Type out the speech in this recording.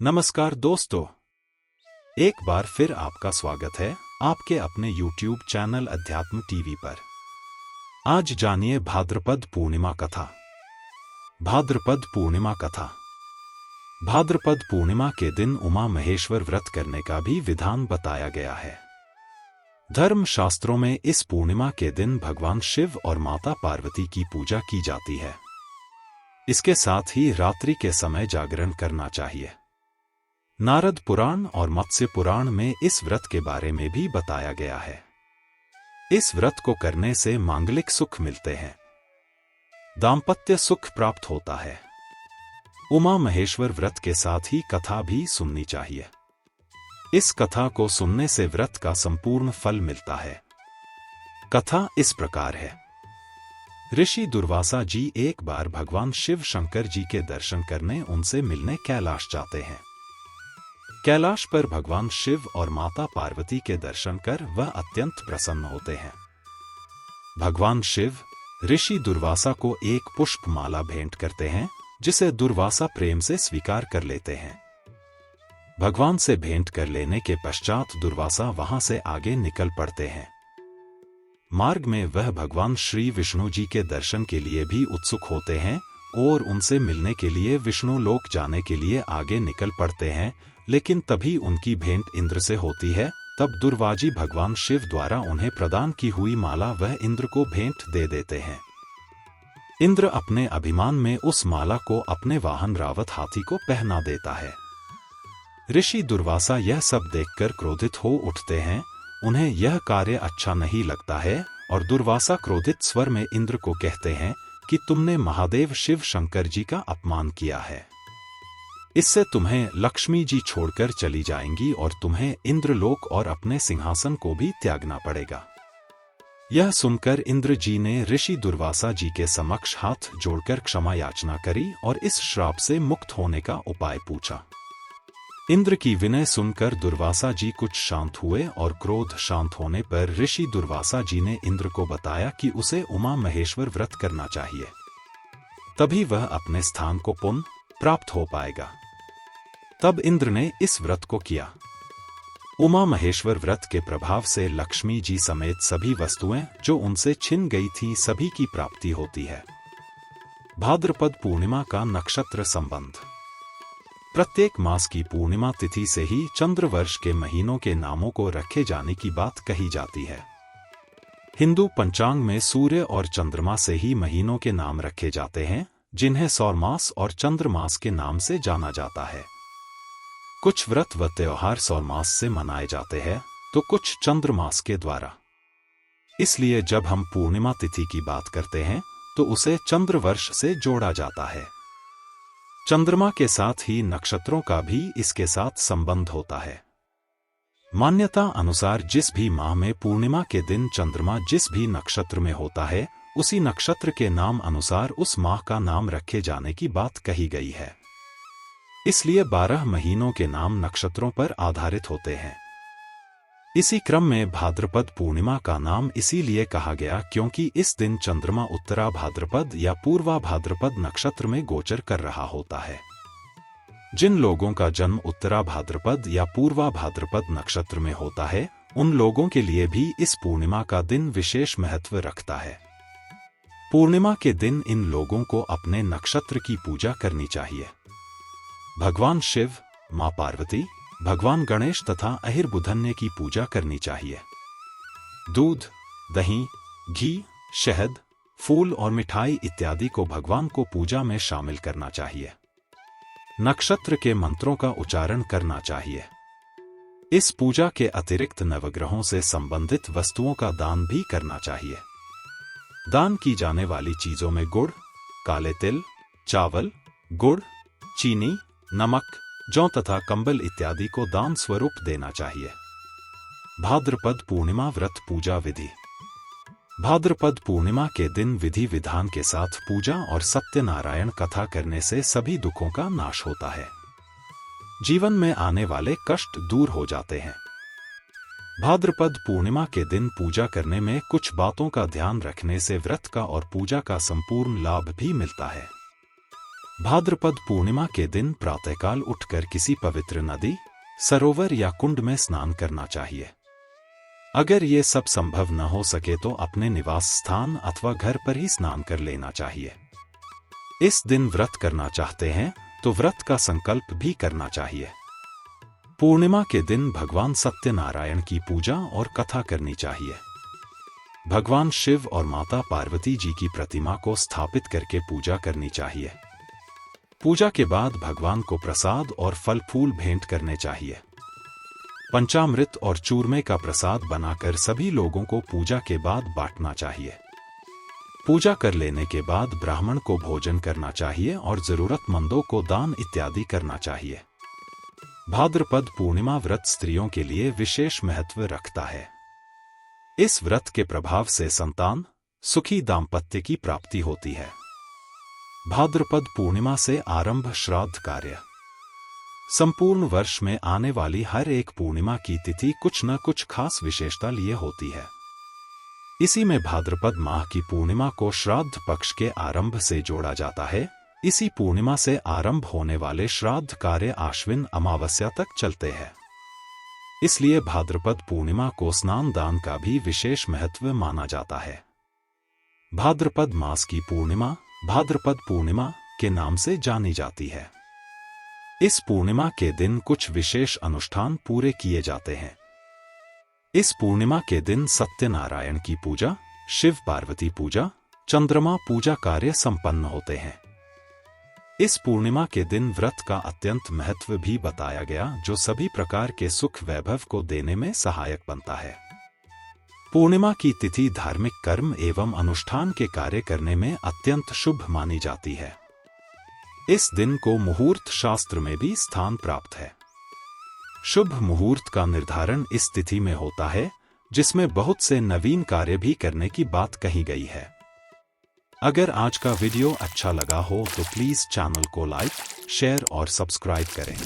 नमस्कार दोस्तों, एक बार फिर आपका स्वागत है आपके अपने YouTube चैनल अध्यात्म टीवी पर। आज जानिए भाद्रपद पूर्णिमा कथा। भाद्रपद पूर्णिमा कथा। भाद्रपद पूर्णिमा के दिन उमा महेश्वर व्रत करने का भी विधान बताया गया है। धर्म शास्त्रों में इस पूर्णिमा के दिन भगवान शिव और माता पार्वती की पूजा की जाती है। इसके साथ ही रात्रि के समय जागरण करना चाहिए। नारद पुराण और मत्स्य पुराण में इस व्रत के बारे में भी बताया गया है। इस व्रत को करने से मांगलिक सुख मिलते हैं, दाम्पत्य सुख प्राप्त होता है। उमा महेश्वर व्रत के साथ ही कथा भी सुननी चाहिए। इस कथा को सुनने से व्रत का संपूर्ण फल मिलता है। कथा इस प्रकार है। ऋषि दुर्वासा जी एक बार भगवान शिव शंकर जी के दर्शन करने उनसे मिलने कैलाश जाते हैं। कैलाश पर भगवान शिव और माता पार्वती के दर्शन कर वह अत्यंत प्रसन्न होते हैं। भगवान शिव ऋषि दुर्वासा को एक पुष्प माला भेंट करते हैं, जिसे दुर्वासा प्रेम से स्वीकार कर लेते हैं। भगवान से भेंट कर लेने के पश्चात दुर्वासा वहां से आगे निकल पड़ते हैं। मार्ग में वह भगवान श्री विष्णु जी के दर्शन के लिए भी उत्सुक होते हैं और उनसे मिलने के लिए विष्णु लोक जाने के लिए आगे निकल पड़ते हैं, लेकिन तभी उनकी भेंट इंद्र से होती है। तब दुर्वाजी भगवान शिव द्वारा उन्हें प्रदान की हुई माला वह इंद्र को भेंट दे देते हैं। इंद्र अपने अभिमान में उस माला को अपने वाहन रावत हाथी को पहना देता है। ऋषि दुर्वासा यह सब देखकर क्रोधित हो उठते हैं। उन्हें यह कार्य अच्छा नहीं लगता है और दुर्वासा क्रोधित स्वर में इंद्र को कहते हैं कि तुमने महादेव शिव शंकर जी का अपमान किया है। इससे तुम्हें लक्ष्मी जी छोड़कर चली जाएंगी और तुम्हें इंद्रलोक और अपने सिंहासन को भी त्यागना पड़ेगा। यह सुनकर इंद्र जी ने ऋषि दुर्वासा जी के समक्ष हाथ जोड़कर क्षमा याचना करी और इस श्राप से मुक्त होने का उपाय पूछा। इंद्र की विनय सुनकर दुर्वासा जी कुछ शांत हुए और क्रोध शांत होने पर ऋषि दुर्वासा जी ने इंद्र को बताया कि उसे उमा महेश्वर व्रत करना चाहिए, तभी वह अपने स्थान को पुनः प्राप्त हो पाएगा। तब इंद्र ने इस व्रत को किया। उमा महेश्वर व्रत के प्रभाव से लक्ष्मी जी समेत सभी वस्तुएं जो उनसे छिन गई थीं सभी की प्राप्ति होती है। भाद्रपद पूर्णिमा का नक्षत्र संबंध। प्रत्येक मास की पूर्णिमा तिथि से ही चंद्रवर्ष के महीनों के नामों को रखे जाने की बात कही जाती है। हिंदू पंचांग में सूर्य और चंद्रमा से ही महीनों के नाम रखे जाते हैं, जिन्हें सौरमास और चंद्रमास के नाम से जाना जाता है। कुछ व्रत व त्योहार सौरमास से मनाए जाते हैं तो कुछ चंद्रमास के द्वारा। इसलिए जब हम पूर्णिमा तिथि की बात करते हैं तो उसे चंद्रवर्ष से जोड़ा जाता है। चंद्रमा के साथ ही नक्षत्रों का भी इसके साथ संबंध होता है। मान्यता अनुसार जिस भी माह में पूर्णिमा के दिन चंद्रमा जिस भी नक्षत्र में होता है, उसी नक्षत्र के नाम अनुसार उस माह का नाम रखे जाने की बात कही गई है। इसलिए 12 महीनों के नाम नक्षत्रों पर आधारित होते हैं। इसी क्रम में भाद्रपद पूर्णिमा का नाम इसीलिए कहा गया क्योंकि इस दिन चंद्रमा उत्तरा भाद्रपद या पूर्वा भाद्रपद नक्षत्र में गोचर कर रहा होता है। जिन लोगों का जन्म उत्तरा भाद्रपद या पूर्वा भाद्रपद नक्षत्र में होता है, उन लोगों के लिए भी इस पूर्णिमा का दिन विशेष महत्व रखता है। पूर्णिमा के दिन इन लोगों को अपने नक्षत्र की पूजा करनी चाहिए। भगवान शिव, मां पार्वती, भगवान गणेश तथा अहिर्बुधन्य की पूजा करनी चाहिए। दूध, दही, घी, शहद, फूल और मिठाई इत्यादि को भगवान को पूजा में शामिल करना चाहिए। नक्षत्र के मंत्रों का उच्चारण करना चाहिए। इस पूजा के अतिरिक्त नवग्रहों से संबंधित वस्तुओं का दान भी करना चाहिए। दान की जाने वाली चीजों में गुड़, काले तिल, चावल, गुड़, चीनी, नमक, जौ तथा कंबल इत्यादि को दान स्वरूप देना चाहिए। भाद्रपद पूर्णिमा व्रत पूजा विधि। भाद्रपद पूर्णिमा के दिन विधि विधान के साथ पूजा और सत्यनारायण कथा करने से सभी दुखों का नाश होता है। जीवन में आने वाले कष्ट दूर हो जाते हैं। भाद्रपद पूर्णिमा के दिन पूजा करने में कुछ बातों का ध्यान रखने से व्रत का और पूजा का संपूर्ण लाभ भी मिलता है। भाद्रपद पूर्णिमा के दिन प्रातःकाल उठकर किसी पवित्र नदी, सरोवर या कुंड में स्नान करना चाहिए। अगर ये सब संभव न हो सके तो अपने निवास स्थान अथवा घर पर ही स्नान कर लेना चाहिए। इस दिन व्रत करना चाहते हैं तो व्रत का संकल्प भी करना चाहिए। पूर्णिमा के दिन भगवान सत्यनारायण की पूजा और कथा करनी चाहिए। भगवान शिव और माता पार्वती जी की प्रतिमा को स्थापित करके पूजा करनी चाहिए। पूजा के बाद भगवान को प्रसाद और फल फूल भेंट करने चाहिए। पंचामृत और चूरमे का प्रसाद बनाकर सभी लोगों को पूजा के बाद बांटना चाहिए। पूजा कर लेने के बाद ब्राह्मण को भोजन करना चाहिए और जरूरतमंदों को दान इत्यादि करना चाहिए। भाद्रपद पूर्णिमा व्रत स्त्रियों के लिए विशेष महत्व रखता है। इस व्रत के प्रभाव से संतान, सुखी दाम्पत्य की प्राप्ति होती है। भाद्रपद पूर्णिमा से आरंभ श्राद्ध कार्य। संपूर्ण वर्ष में आने वाली हर एक पूर्णिमा की तिथि कुछ न कुछ खास विशेषता लिए होती है। इसी में भाद्रपद माह की पूर्णिमा को श्राद्ध पक्ष के आरंभ से जोड़ा जाता है। इसी पूर्णिमा से आरंभ होने वाले श्राद्ध कार्य आश्विन अमावस्या तक चलते हैं। इसलिए भाद्रपद पूर्णिमा को स्नान दान का भी विशेष महत्व माना जाता है। भाद्रपद मास की पूर्णिमा भाद्रपद पूर्णिमा के नाम से जानी जाती है। इस पूर्णिमा के दिन कुछ विशेष अनुष्ठान पूरे किए जाते हैं। इस पूर्णिमा के दिन सत्यनारायण की पूजा, शिव पार्वती पूजा, चंद्रमा पूजा कार्य संपन्न होते हैं। इस पूर्णिमा के दिन व्रत का अत्यंत महत्व भी बताया गया, जो सभी प्रकार के सुख वैभव को देने में सहायक बनता है। पूर्णिमा की तिथि धार्मिक कर्म एवं अनुष्ठान के कार्य करने में अत्यंत शुभ मानी जाती है। इस दिन को मुहूर्त शास्त्र में भी स्थान प्राप्त है। शुभ मुहूर्त का निर्धारण इस तिथि में होता है, जिसमें बहुत से नवीन कार्य भी करने की बात कही गई है। अगर आज का वीडियो अच्छा लगा हो तो प्लीज चैनल को लाइक, शेयर और सब्सक्राइब करें।